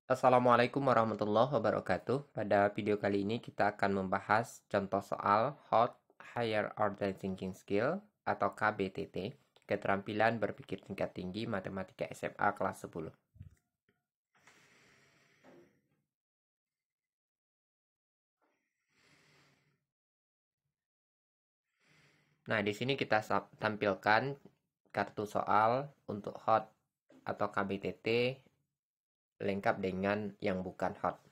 Assalamualaikum warahmatullahi wabarakatuh. Pada video kali ini kita akan membahas contoh soal Hot Higher Order Thinking Skill atau KBTT, keterampilan berpikir tingkat tinggi matematika SMA kelas 10. Nah, di sini kita tampilkan kartu soal untuk Hot atau KBTT lengkap dengan yang bukan Hot.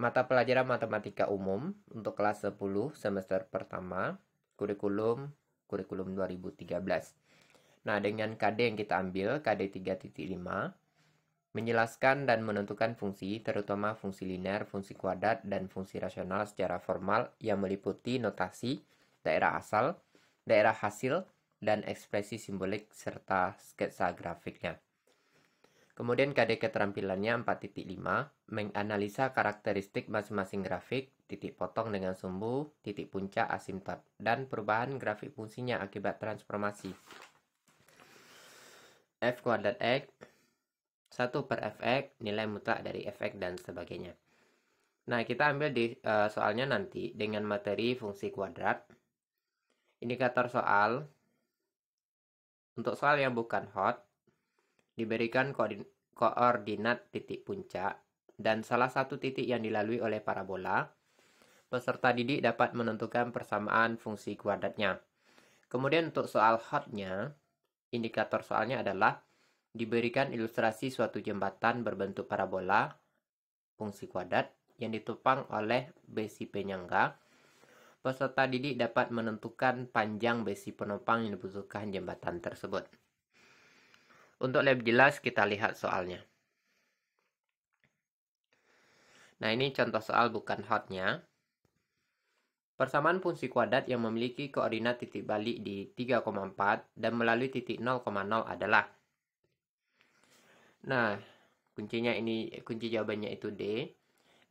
Mata pelajaran matematika umum untuk kelas 10 semester pertama, kurikulum 2013. Nah, dengan KD yang kita ambil, KD 3.5, menjelaskan dan menentukan fungsi, terutama fungsi linear, fungsi kuadrat, dan fungsi rasional secara formal yang meliputi notasi, daerah asal, daerah hasil, dan ekspresi simbolik serta sketsa grafiknya. Kemudian KD keterampilannya 4.5, menganalisa karakteristik masing-masing grafik, titik potong dengan sumbu, titik puncak asimtot, dan perubahan grafik fungsinya akibat transformasi. F kuadrat X, 1 per Fx, nilai mutlak dari Fx, dan sebagainya. Nah, kita ambil di soalnya nanti dengan materi fungsi kuadrat. Indikator soal, untuk soal yang bukan hot, diberikan koordinat titik puncak, dan salah satu titik yang dilalui oleh parabola. Peserta didik dapat menentukan persamaan fungsi kuadratnya. Kemudian untuk soal hotnya, indikator soalnya adalah diberikan ilustrasi suatu jembatan berbentuk parabola fungsi kuadrat yang ditopang oleh besi penyangga. Peserta didik dapat menentukan panjang besi penopang yang dibutuhkan jembatan tersebut. Untuk lebih jelas kita lihat soalnya. Nah, ini contoh soal bukan hotnya. Persamaan fungsi kuadrat yang memiliki koordinat titik balik di 3,4 dan melalui titik 0,0 adalah. Nah, kunci jawabannya itu D.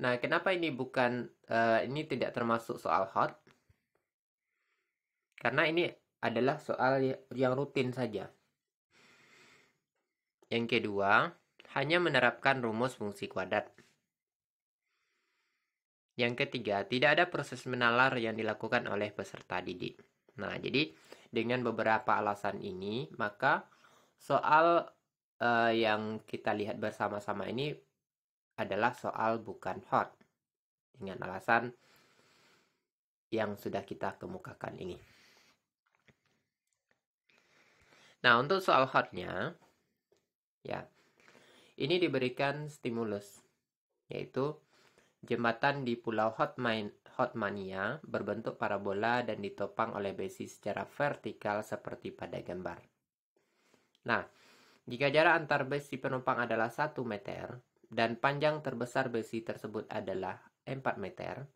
Nah, kenapa ini ini tidak termasuk soal hot? Karena ini adalah soal yang rutin saja. Yang kedua, hanya menerapkan rumus fungsi kuadrat. Yang ketiga, tidak ada proses menalar yang dilakukan oleh peserta didik. Nah, jadi dengan beberapa alasan ini, maka soal yang kita lihat bersama-sama ini adalah soal bukan hot. Dengan alasan yang sudah kita kemukakan ini. Nah, untuk soal hotnya, ya, ini diberikan stimulus, yaitu jembatan di Pulau Hotmania berbentuk parabola dan ditopang oleh besi secara vertikal seperti pada gambar. Nah, jika jarak antar besi penopang adalah 1 meter dan panjang terbesar besi tersebut adalah 4 meter,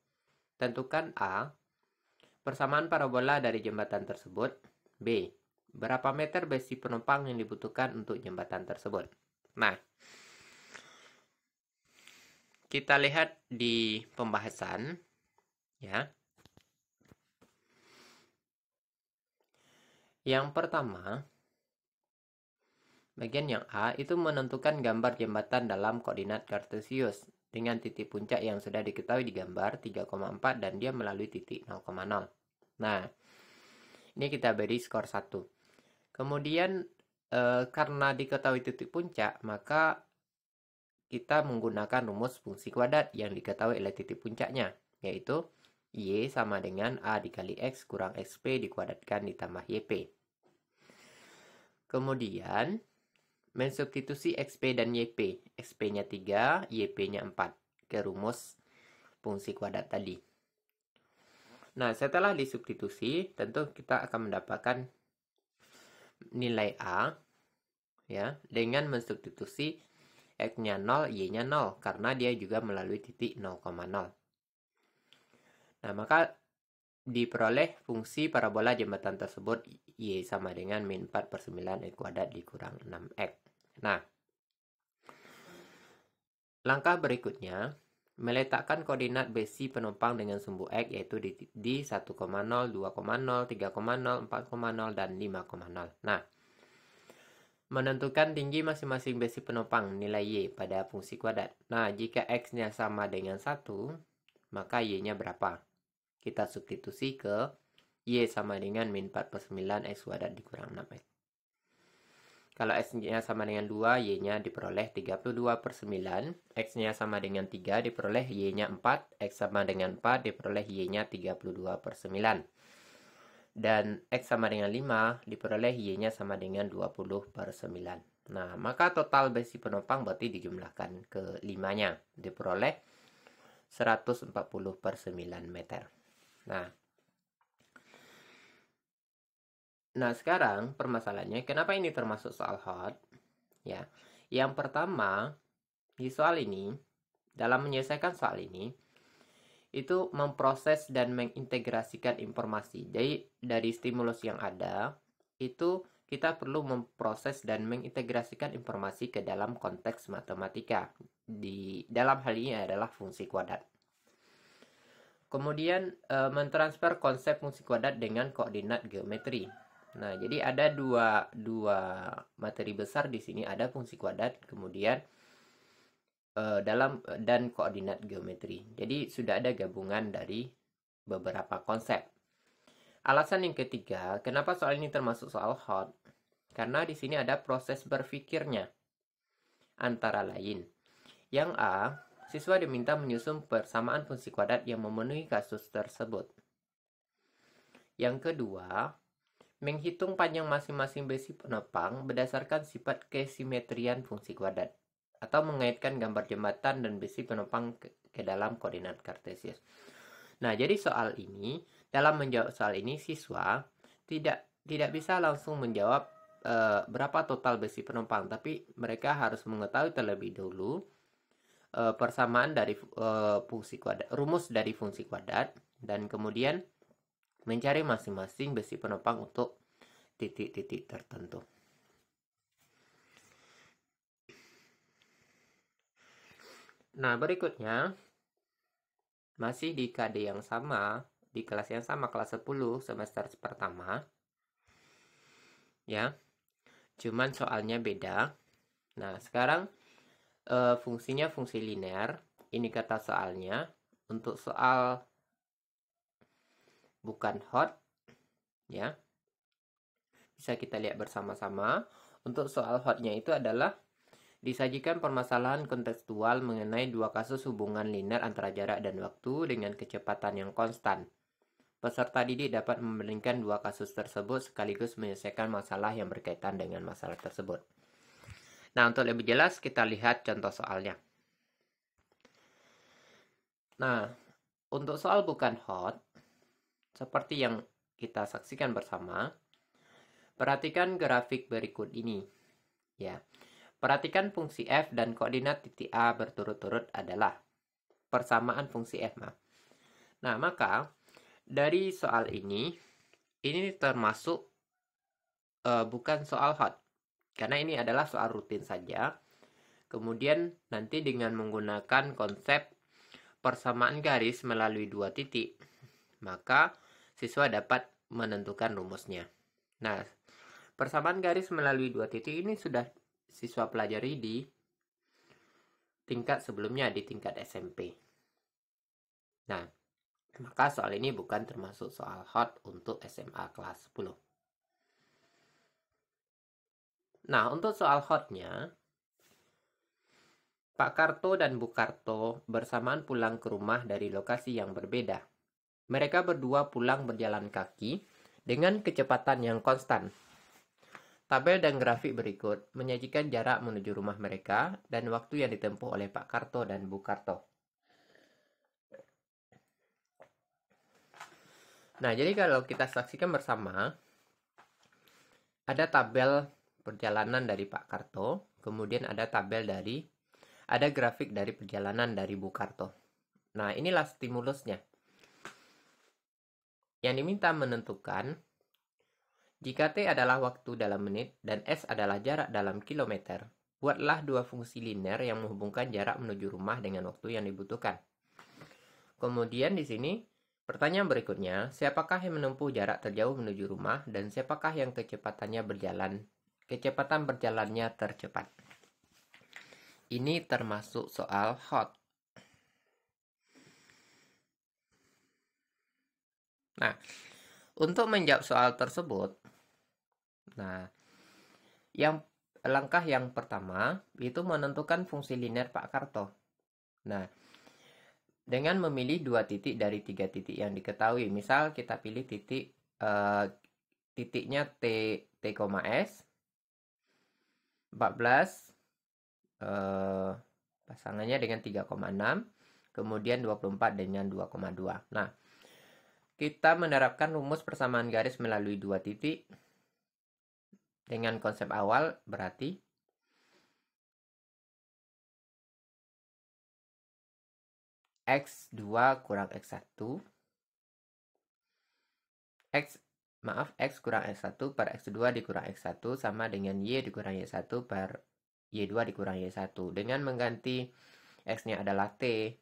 tentukan A, persamaan parabola dari jembatan tersebut. B, berapa meter besi penopang yang dibutuhkan untuk jembatan tersebut. Nah, kita lihat di pembahasan, ya. Yang pertama, bagian yang A itu menentukan gambar jembatan dalam koordinat kartesius dengan titik puncak yang sudah diketahui di gambar 3,4 dan dia melalui titik 0,0. Nah, ini kita beri skor 1. Kemudian karena diketahui titik puncak, maka kita menggunakan rumus fungsi kuadrat yang diketahui oleh titik puncaknya, yaitu Y sama dengan A dikali X kurang XP dikuadratkan ditambah YP. Kemudian, mensubstitusi XP dan YP. XP-nya 3, YP-nya 4 ke rumus fungsi kuadrat tadi. Nah, setelah disubstitusi, tentu kita akan mendapatkan nilai A, ya, dengan mensubstitusi X-nya 0, Y-nya 0, karena dia juga melalui titik 0,0. Nah, maka diperoleh fungsi parabola jembatan tersebut Y sama dengan min 4 per 9 X kuadrat dikurang 6X. Nah, langkah berikutnya, meletakkan koordinat besi penopang dengan sumbu X yaitu di 1,0, 2,0, 3,0, 4,0, dan 5,0. Nah, menentukan tinggi masing-masing besi penopang nilai Y pada fungsi kuadrat. Nah, jika X-nya sama dengan 1, maka Y-nya berapa? Kita substitusi ke Y sama dengan min 4/9 X kuadrat dikurang 6X. Kalau X-nya sama dengan 2, Y-nya diperoleh 32/9. X-nya sama dengan 3, diperoleh Y-nya 4. X sama dengan 4, diperoleh Y-nya 32/9. Dan X sama dengan 5, diperoleh Y-nya sama dengan 20/9. Nah, maka total besi penopang berarti dijumlahkan ke 5-nya. Diperoleh 140/9 meter. Nah, sekarang permasalahannya, kenapa ini termasuk soal hot? Ya, yang pertama, di soal ini, dalam menyelesaikan soal ini, itu memproses dan mengintegrasikan informasi. Jadi, dari stimulus yang ada, itu kita perlu memproses dan mengintegrasikan informasi ke dalam konteks matematika. Di dalam hal ini adalah fungsi kuadrat. Kemudian, mentransfer konsep fungsi kuadrat dengan koordinat geometri. Nah, jadi ada dua materi besar di sini, ada fungsi kuadrat, kemudian dan koordinat geometri. Jadi sudah ada gabungan dari beberapa konsep. Alasan yang ketiga, kenapa soal ini termasuk soal hot? Karena di sini ada proses berpikirnya. Antara lain, yang A, siswa diminta menyusun persamaan fungsi kuadrat yang memenuhi kasus tersebut. Yang kedua, menghitung panjang masing-masing besi penopang berdasarkan sifat kesimetrian fungsi kuadrat, atau mengaitkan gambar jembatan dan besi penopang ke dalam koordinat kartesius. Nah, jadi dalam menjawab soal ini, siswa tidak bisa langsung menjawab berapa total besi penopang, tapi mereka harus mengetahui terlebih dulu persamaan dari fungsi kuadrat, rumus dari fungsi kuadrat, dan kemudian mencari masing-masing besi penopang untuk titik-titik tertentu. Nah, berikutnya, masih di KD yang sama, di kelas yang sama, kelas 10, semester pertama. Ya, cuman soalnya beda. Nah, sekarang fungsinya fungsi linear. Ini kata soalnya. Untuk soal bukan hot, ya, bisa kita lihat bersama-sama. Untuk soal hotnya itu adalah disajikan permasalahan kontekstual mengenai dua kasus hubungan linear antara jarak dan waktu dengan kecepatan yang konstan. Peserta didik dapat membandingkan dua kasus tersebut sekaligus menyelesaikan masalah yang berkaitan dengan masalah tersebut. Nah, untuk lebih jelas kita lihat contoh soalnya. Nah, untuk soal bukan hot, seperti yang kita saksikan bersama, perhatikan grafik berikut ini. Ya. Perhatikan fungsi f dan koordinat titik A berturut-turut adalah persamaan fungsi f. Nah, maka dari soal ini termasuk bukan soal hot. Karena ini adalah soal rutin saja. Kemudian nanti dengan menggunakan konsep persamaan garis melalui dua titik, maka siswa dapat menentukan rumusnya. Nah, persamaan garis melalui dua titik ini sudah siswa pelajari di tingkat sebelumnya, di tingkat SMP. Nah, maka soal ini bukan termasuk soal hot untuk SMA kelas 10. Nah, untuk soal hotnya, Pak Karto dan Bu Karto bersamaan pulang ke rumah dari lokasi yang berbeda. Mereka berdua pulang berjalan kaki dengan kecepatan yang konstan. Tabel dan grafik berikut menyajikan jarak menuju rumah mereka dan waktu yang ditempuh oleh Pak Karto dan Bu Karto. Nah, jadi kalau kita saksikan bersama, ada tabel perjalanan dari Pak Karto, kemudian ada grafik dari perjalanan dari Bu Karto. Nah, inilah stimulusnya. Yang diminta menentukan jika T adalah waktu dalam menit dan S adalah jarak dalam kilometer, buatlah dua fungsi linear yang menghubungkan jarak menuju rumah dengan waktu yang dibutuhkan. Kemudian di sini, pertanyaan berikutnya, siapakah yang menempuh jarak terjauh menuju rumah dan siapakah yang kecepatannya berjalan kecepatan berjalannya tercepat. Ini termasuk soal hot. Nah, untuk menjawab soal tersebut, langkah yang pertama itu menentukan fungsi linear Pak Karto. Nah, dengan memilih 2 titik dari 3 titik yang diketahui, misal kita pilih titiknya T, S, 14, pasangannya dengan 3,6, kemudian 24 dengan 2,2. Nah, kita menerapkan rumus persamaan garis melalui 2 titik dengan konsep awal, berarti X2 kurang X1 X kurang X1 per X2 dikurang X1 sama dengan Y dikurang Y1 per Y2 dikurang Y1. Dengan mengganti X-nya adalah T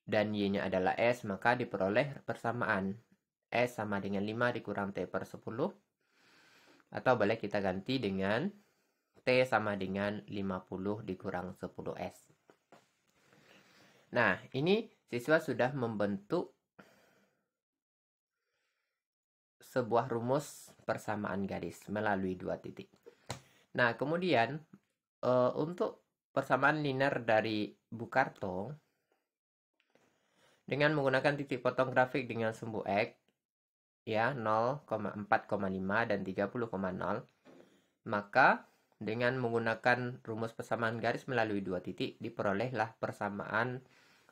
dan Y-nya adalah S, maka diperoleh persamaan S sama dengan 5 dikurang T per 10. Atau boleh kita ganti dengan T sama dengan 50 dikurang 10S. Nah, ini siswa sudah membentuk sebuah rumus persamaan garis melalui 2 titik. Nah, kemudian untuk persamaan linear dari Bukarto, dengan menggunakan titik potong grafik dengan sumbu X, ya 0,4,5 dan 30,0, maka dengan menggunakan rumus persamaan garis melalui 2 titik, diperolehlah persamaan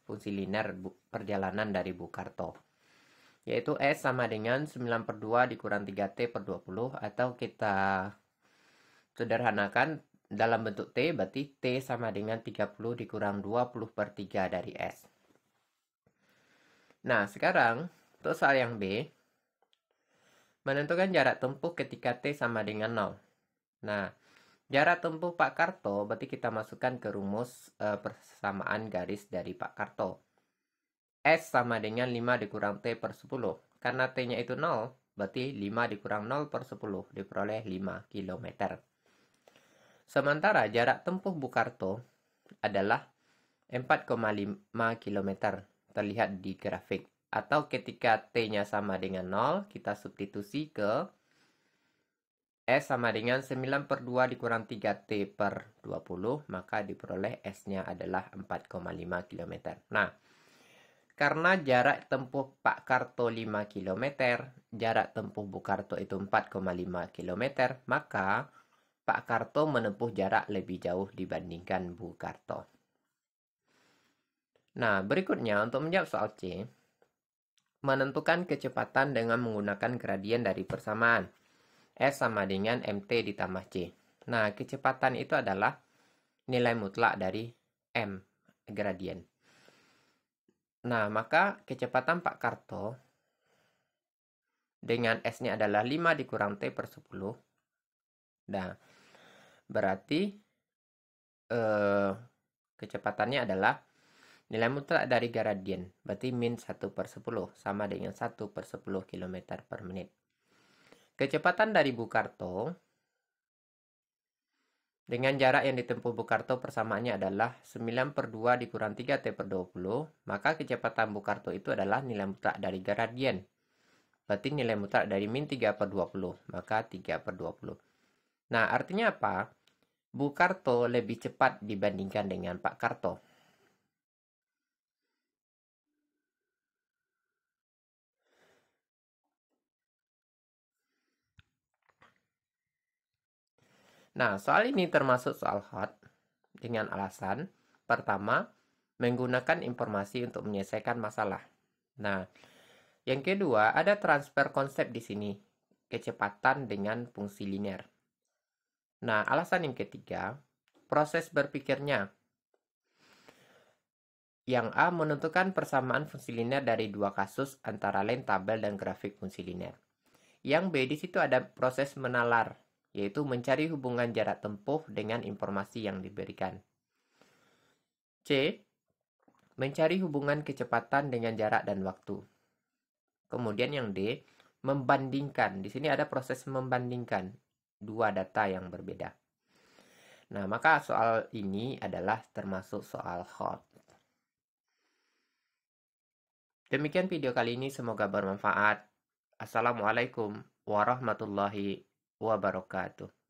fungsi linear perjalanan dari Bukarto, yaitu S sama dengan 9/2 dikurang 3T per 20, atau kita sederhanakan dalam bentuk T, berarti T sama dengan 30 dikurang 20 per 3 dari S. Nah, sekarang untuk soal yang B, menentukan jarak tempuh ketika T sama dengan 0. Nah, jarak tempuh Pak Karto berarti kita masukkan ke rumus persamaan garis dari Pak Karto. S sama dengan 5 dikurang T per 10. Karena T-nya itu 0, berarti 5 dikurang 0 per 10 diperoleh 5 km. Sementara jarak tempuh Bukarto adalah 4,5 km, terlihat di grafik. Atau ketika T-nya sama dengan 0, kita substitusi ke S sama dengan 9/2 dikurang 3T per 20, maka diperoleh S-nya adalah 4,5 km. Nah, karena jarak tempuh Pak Karto 5 km, jarak tempuh Bukarto itu 4,5 km, maka Pak Karto menempuh jarak lebih jauh dibandingkan Bukarto. Nah, berikutnya untuk menjawab soal C, menentukan kecepatan dengan menggunakan gradien dari persamaan. S sama dengan MT ditambah C. Nah, kecepatan itu adalah nilai mutlak dari M, gradien. Nah, maka kecepatan Pak Karto dengan S-nya adalah 5 dikurang T per 10. Nah, berarti kecepatannya adalah nilai mutlak dari gradien, berarti min 1 per 10, sama dengan 1 per 10 km per menit. Kecepatan dari Bukarto dengan jarak yang ditempuh Bukarto persamaannya adalah 9/2 dikurang 3T per 20, maka kecepatan Bukarto itu adalah nilai mutlak dari gradien. Berarti nilai mutlak dari min 3 per 20, maka 3 per 20. Nah, artinya apa? Bukarto lebih cepat dibandingkan dengan Pak Karto. Nah, soal ini termasuk soal hot dengan alasan pertama, menggunakan informasi untuk menyelesaikan masalah. Nah, yang kedua, ada transfer konsep di sini, kecepatan dengan fungsi linear. Nah, alasan yang ketiga, proses berpikirnya. Yang A menentukan persamaan fungsi linear dari dua kasus antara lain tabel dan grafik fungsi linear. Yang B, di situ ada proses menalar, yaitu mencari hubungan jarak tempuh dengan informasi yang diberikan. C, mencari hubungan kecepatan dengan jarak dan waktu. Kemudian yang D, membandingkan. Di sini ada proses membandingkan dua data yang berbeda. Nah, maka soal ini adalah termasuk soal hot. Demikian video kali ini, semoga bermanfaat. Assalamualaikum warahmatullahi wabarakatuh.